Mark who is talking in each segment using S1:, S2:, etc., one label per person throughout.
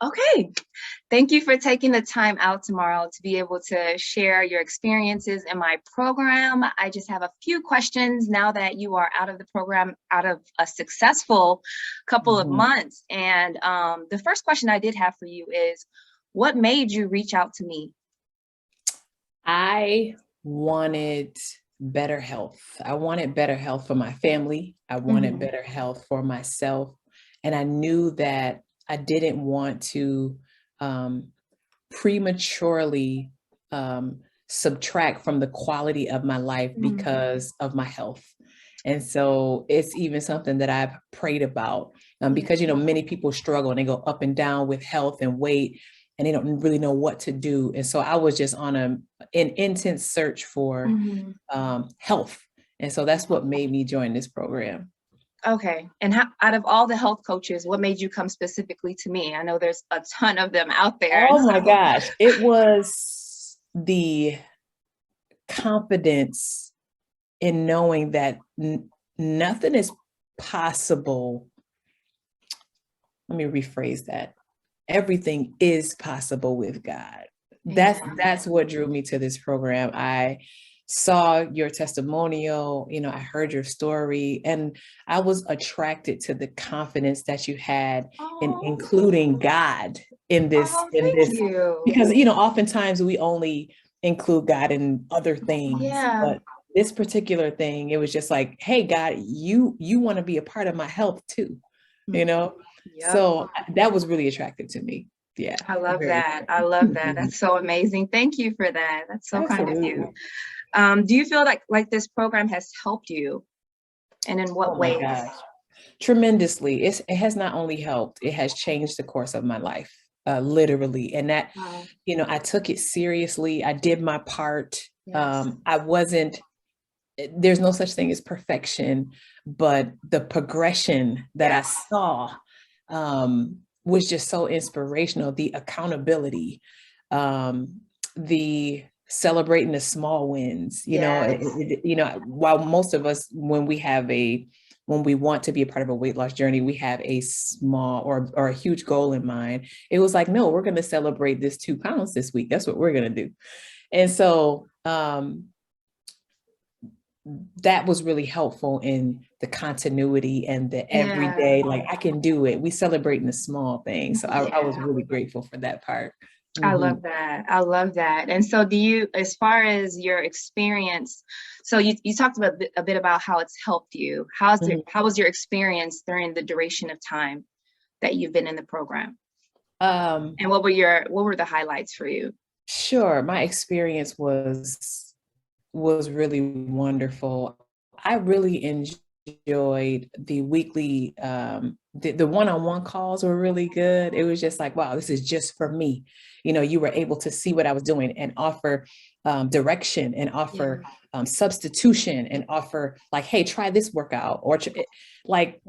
S1: Okay. Thank you for taking the time out tomorrow to be able to share your experiences in my program. I just have a few questions now that you are out of the program, out of a successful couple of months. And the first question I did have for you is, what made you reach out to me?
S2: I wanted better health. I wanted better health for my family. I wanted better health for myself. And I knew that I didn't want to prematurely subtract from the quality of my life because of my health. And so it's even something that I've prayed about because, many people struggle and they go up and down with health and weight, and they don't really know what to do. And so I was just on an intense search for health. And so that's what made me join this program.
S1: Okay. And out of all the health coaches, what made you come specifically to me? I know there's a ton of them out there.
S2: Oh my gosh. It was the confidence in knowing that nothing is possible. Let me rephrase that. Everything is possible with God. That's what drew me to this program. I saw your testimonial, I heard your story, and I was attracted to the confidence that you had in including God in this, because, oftentimes we only include God in other things, but this particular thing, it was just like, hey, God, you want to be a part of my health too, So that was really attractive to me. Yeah.
S1: I love that. I love that. That's so amazing. Thank you for that. That's so kind of you. Do you feel like this program has helped you? And in what ways?
S2: Gosh. Tremendously. It has not only helped, it has changed the course of my life, literally. And that, I took it seriously. I did my part. There's no such thing as perfection, but the progression that I saw was just so inspirational. The accountability, the celebrating the small wins, while most of us, when we want to be a part of a weight loss journey, we have a small or a huge goal in mind. It was like, no, we're going to celebrate this 2 pounds this week. That's what we're going to do. And so, that was really helpful in the continuity and the everyday, like I can do it. We celebrate in the small things. So I was really grateful for that part.
S1: I love that. I love that. And so as far as your experience, so you talked about a bit about how it's helped you. How was your experience during the duration of time that you've been in the program? And what were the highlights for you?
S2: Sure. My experience was really wonderful. I really enjoyed the weekly, the one-on-one calls were really good. It was just like, wow, this is just for me. You were able to see what I was doing and offer direction and offer substitution and offer like, hey, try this workout, or like,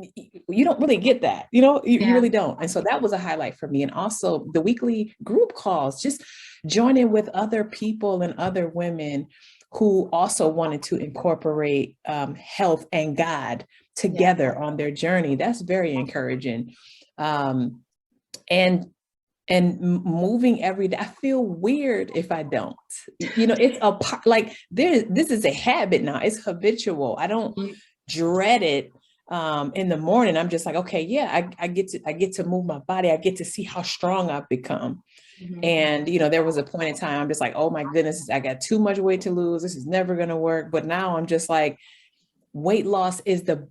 S2: you don't really get that, you really don't. And so that was a highlight for me. And also the weekly group calls, just joining with other people and other women who also wanted to incorporate health and God together on their journey. That's very encouraging. And moving every day. I feel weird if I don't. It's a part, like this is a habit now. It's habitual. I don't dread it in the morning. I'm just like, okay, I get to move my body. I get to see how strong I've become. And, there was a point in time, I'm just like, oh my goodness, I got too much weight to lose. This is never going to work. But now I'm just like, weight loss is the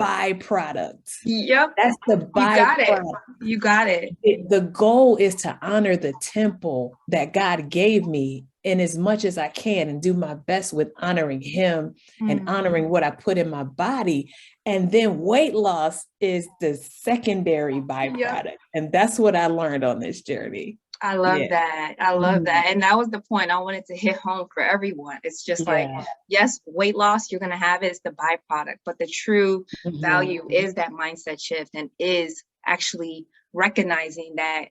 S2: byproduct.
S1: Yep.
S2: That's the byproduct.
S1: You got it.
S2: The goal is to honor the temple that God gave me in as much as I can and do my best with honoring him and honoring what I put in my body. And then weight loss is the secondary byproduct. And that's what I learned on this journey.
S1: I love that. I love that. And that was the point I wanted to hit home for everyone. It's just like, yes, weight loss, you're going to have it. It's the byproduct, but the true value is that mindset shift and is actually recognizing that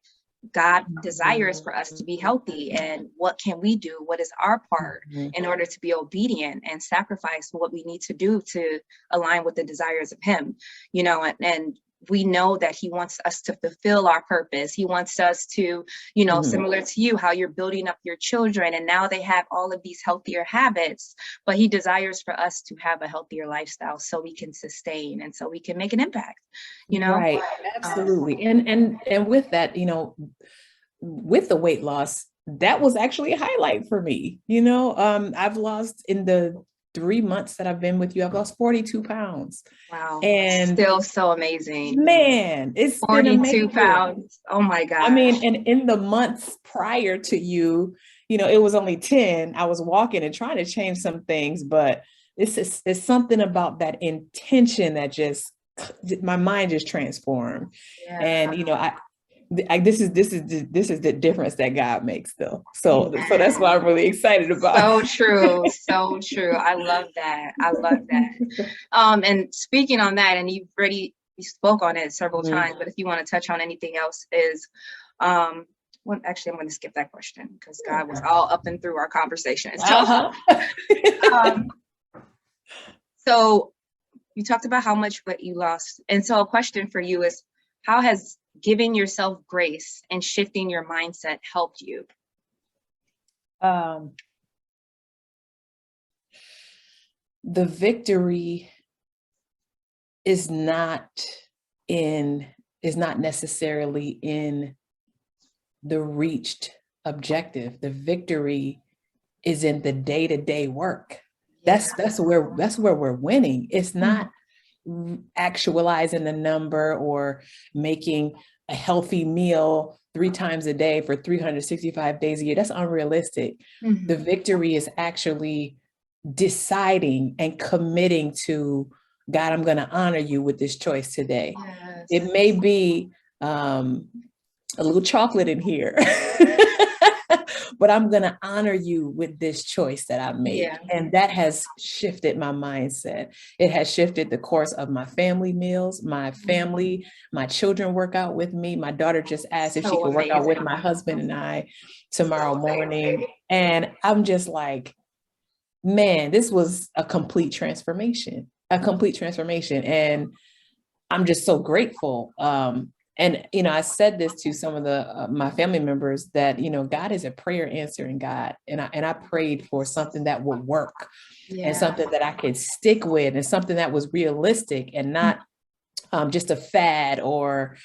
S1: God desires for us to be healthy, and what can we do? What is our part in order to be obedient and sacrifice what we need to do to align with the desires of him, and we know that he wants us to fulfill our purpose. He wants us to, you know, similar to you, how you're building up your children and now they have all of these healthier habits, but he desires for us to have a healthier lifestyle so we can sustain and so we can make an impact, you know?
S2: Right, absolutely. And with that, you know, with the weight loss, that was actually a highlight for me. You know, I've lost in the 3 months that I've been with you, I've lost 42 pounds.
S1: Wow.
S2: And
S1: still so amazing.
S2: Man, it's
S1: 42 pounds. Oh my God.
S2: I mean, and in the months prior to you, you know, it was only 10. I was walking and trying to change some things, but it's something about that intention that just, my mind just transformed. Yeah. And, you know, this is the difference that God makes though. So that's why I'm really excited about.
S1: So true. So true. I love that. I love that. And speaking on that, and you spoke on it several times, but if you want to touch on anything else is, well, actually I'm going to skip that question because God was all up and through our conversation. So you talked about how much weight you lost. And so a question for you is, how has giving yourself grace and shifting your mindset helped you?
S2: The victory is not necessarily in the reached objective. The victory is in the day-to-day work. That's where we're winning. It's not actualizing the number or making a healthy meal 3 times a day for 365 days a year. That's unrealistic. The victory is actually deciding and committing to, God, I'm going to honor you with this choice today. Yes. It may be a little chocolate in here, but I'm going to honor you with this choice that I made. Yeah. And that has shifted my mindset. It has shifted the course of my family meals, my family, my children work out with me. My daughter just asked if she could work out with my husband and I tomorrow morning. And I'm just like, man, this was a complete transformation. And I'm just so grateful. And, you know, I said this to some of my family members that, you know, God is a prayer answering God. And I prayed for something that would work and something that I could stick with and something that was realistic and not just a fad or,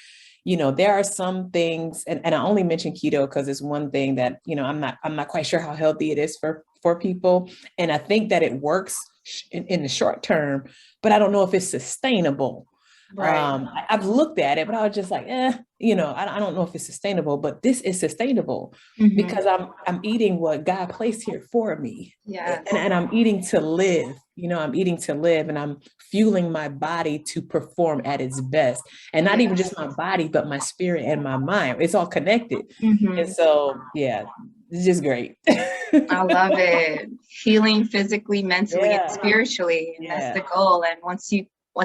S2: you know, there are some things, and I only mention keto because it's one thing that, you know, I'm not quite sure how healthy it is for people. And I think that it works in the short term, but I don't know if it's sustainable. Right. I've looked at it, but I was just like, you know, I don't know if it's sustainable, but this is sustainable because I'm eating what God placed here for me. Yeah. And I'm eating to live, you know, I'm eating to live and I'm fueling my body to perform at its best. And not even just my body, but my spirit and my mind. It's all connected. And so, yeah, it's just great.
S1: I love it. Healing physically, mentally, and spiritually. And that's the goal. And once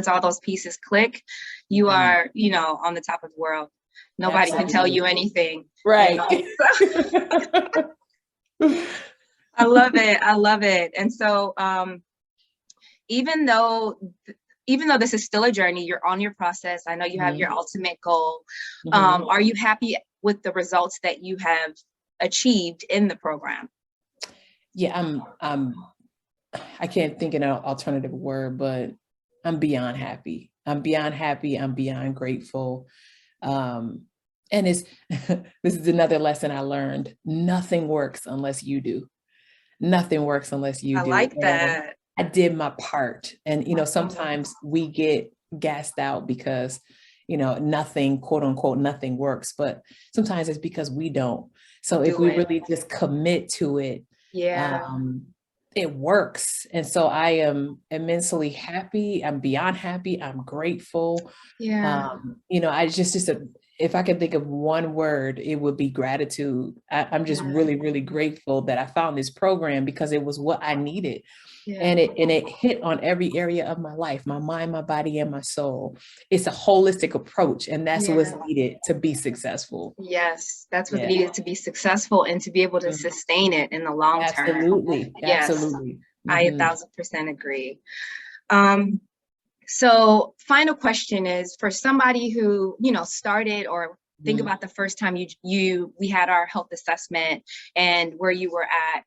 S1: all those pieces click, you are, you know, on the top of the world. Nobody can tell you anything.
S2: Right.
S1: You know? I love it. I love it. And so even though this is still a journey, you're on your process. I know you have your ultimate goal. Are you happy with the results that you have achieved in the program?
S2: Yeah, I can't think of an alternative word, but I'm beyond happy. I'm beyond grateful. And this is another lesson I learned. Nothing works unless you do. Nothing works unless you do.
S1: I like that.
S2: I did my part. And, you know, sometimes we get gassed out because, you know, nothing, quote unquote, nothing works, but sometimes it's because we don't. So if we really just commit to it, it works. And so I am immensely happy. I'm beyond happy. I'm grateful. Yeah. You know, if I could think of one word, it would be gratitude. I'm just really, really grateful that I found this program because it was what I needed. Yeah. And it hit on every area of my life, my mind, my body, and my soul. It's a holistic approach, and that's what's needed to be successful.
S1: Yes, that's what's needed to be successful and to be able to sustain it in the long term.
S2: Absolutely.
S1: Yes, I 1,000% agree. So final question is for somebody who, started or think about the first time we had our health assessment and where you were at,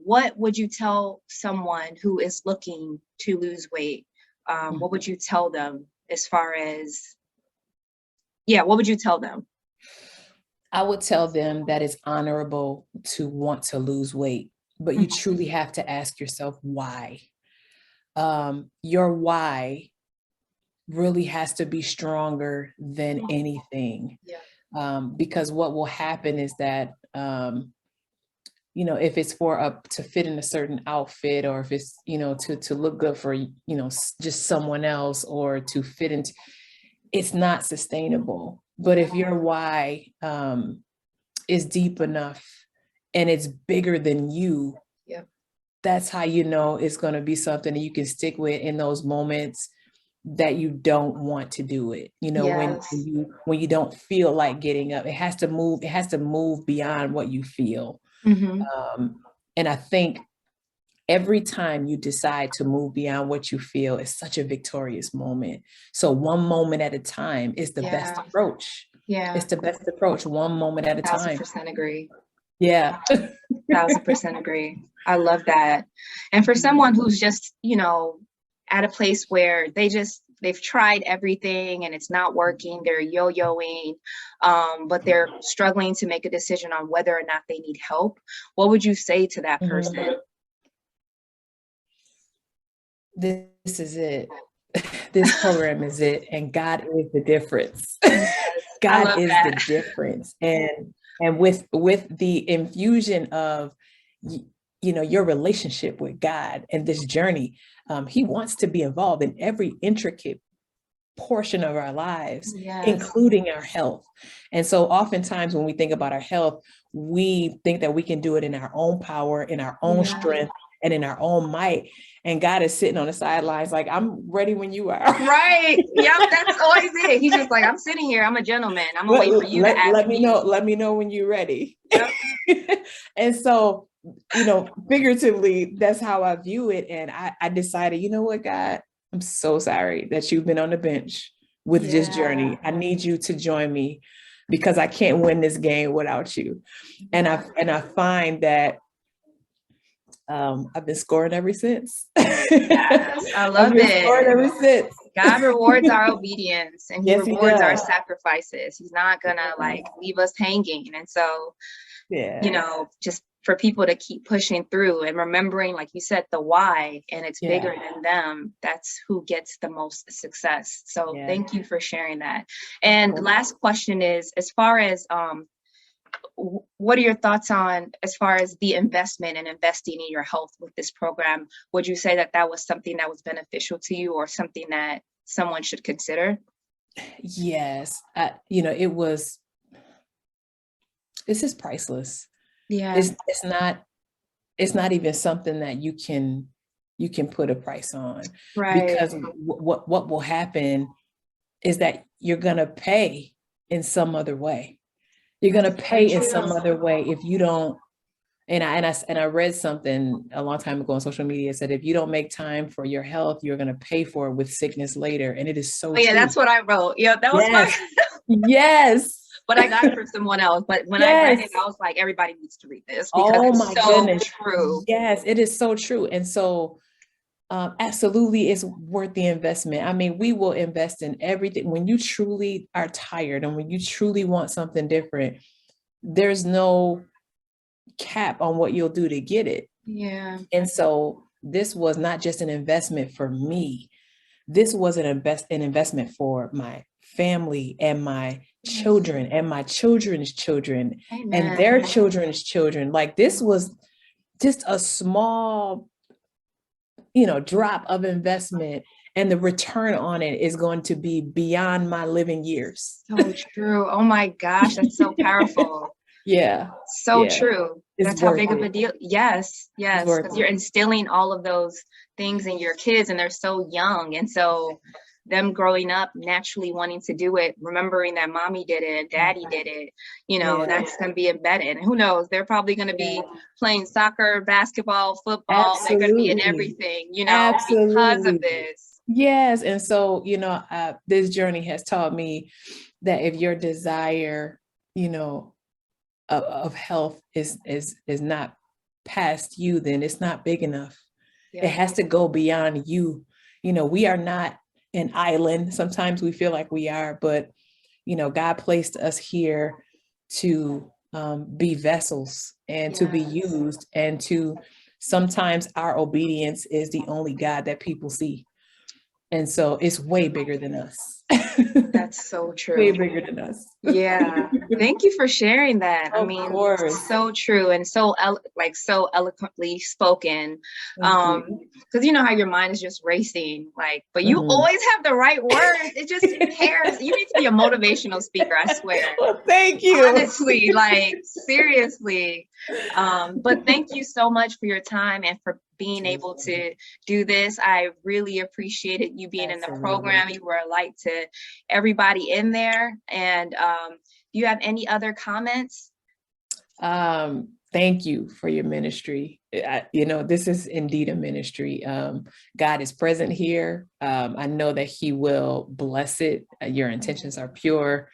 S1: what would you tell someone who is looking to lose weight? What would you tell them as far as, what would you tell them?
S2: I would tell them that it's honorable to want to lose weight, but you truly have to ask yourself why. Your why really has to be stronger than anything. Because what will happen is that, if it's to fit in a certain outfit, or if it's, to look good for, just someone else, or to fit into, it's not sustainable. But if your why is deep enough and it's bigger than you, that's how it's going to be something that you can stick with in those moments that you don't want to do it. When you don't feel like getting up, it has to move beyond what you feel. And I think every time you decide to move beyond what you feel, it's such a victorious moment. So one moment at a time is the best approach. It's the best approach, one moment at a time.
S1: 1000% agree.
S2: Yeah.
S1: 1000% agree. I love that. And for someone who's just, at a place where they've tried everything and it's not working, they're yo-yoing, but they're struggling to make a decision on whether or not they need help, what would you say to that person?
S2: This is it. This program is it. And God is the difference. God is the difference. And with the infusion of, your relationship with God and this journey, he wants to be involved in every intricate portion of our lives, including our health. And so oftentimes when we think about our health, we think that we can do it in our own power, in our own strength, and in our own might. And God is sitting on the sidelines like, I'm ready when you are.
S1: Right. Yep. That's always it. He's just like, I'm sitting here. I'm a gentleman. I'm gonna wait for you to ask me.
S2: Let me know when you're ready. Yep. And so, figuratively, that's how I view it. And I decided, you know what, God, I'm so sorry that you've been on the bench with this journey. I need you to join me because I can't win this game without you. And I find that I've been scoring ever since.
S1: Yes, I love it.
S2: Scoring ever since.
S1: God rewards our obedience and he rewards our sacrifices. He's not gonna leave us hanging. And so, just for people to keep pushing through and remembering, like you said, the why, and it's bigger than them. That's who gets the most success. So thank you for sharing that. And the last question is, as far as what are your thoughts on as far as the investment and investing in your health with this program? Would you say that that was something that was beneficial to you or something that someone should consider?
S2: Yes. This is priceless.
S1: Yeah.
S2: It's not even something that you can put a price on.
S1: Right.
S2: Because what will happen is that you're going to pay in some other way. You're going to pay in some other way if you don't. And I read something a long time ago on social media said, if you don't make time for your health, you're going to pay for it with sickness later. And it is so true.
S1: That's what I wrote. Yeah, that was
S2: yes.
S1: But I got it from someone else. But when I read it, I was like, everybody needs to read this because it's so true.
S2: Yes, it is so true. And so absolutely it's worth the investment. I mean, we will invest in everything. When you truly are tired and when you truly want something different, there's no cap on what you'll do to get it.
S1: Yeah.
S2: And so this was not just an investment for me. This was an investment for my family and my children and my children's children. Amen. And their children's children. Like this was just a small, drop of investment, and the return on it is going to be beyond my living years.
S1: So true. Oh my gosh, that's so powerful.
S2: Yeah.
S1: So true. That's how big of a deal. Yes.
S2: Because
S1: you're instilling all of those things in your kids and they're so young. And so them growing up naturally wanting to do it, remembering that mommy did it and daddy did it, that's going to be embedded. And who knows, they're probably going to be playing soccer, basketball, football. Absolutely. They're going to be in everything, because of this.
S2: Yes. And so, this journey has taught me that if your desire, of health is not past you, then it's not big enough. It
S1: Yeah.
S2: has to go beyond you. We are not an island. Sometimes we feel like we are, but God placed us here to be vessels and to be
S1: Yes.
S2: used, and to sometimes our obedience is the only God that people see. And so it's way bigger than us.
S1: That's so
S2: Way
S1: true.
S2: bigger than us.
S1: Yeah. Thank you for sharing that. I
S2: Of
S1: mean,
S2: course.
S1: so true and so so eloquently spoken.
S2: Thank you.
S1: Because you know how your mind is just racing, like, but you
S2: Mhm.
S1: always have the right words. It just pairs. You need to be a motivational speaker, I swear.
S2: Well, thank you.
S1: Honestly, like seriously. But thank you so much for your time and for being able to do this. I really appreciated you being in the program. You were a light to everybody in there. And do you have any other comments?
S2: Thank you for your ministry. This is indeed a ministry. God is present here. I know that He will bless it. Your intentions are pure.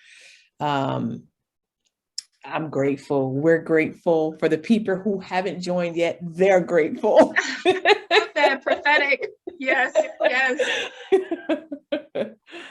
S2: I'm grateful. We're grateful for the people who haven't joined yet. They're grateful.
S1: Love that prophetic. Yes, yes.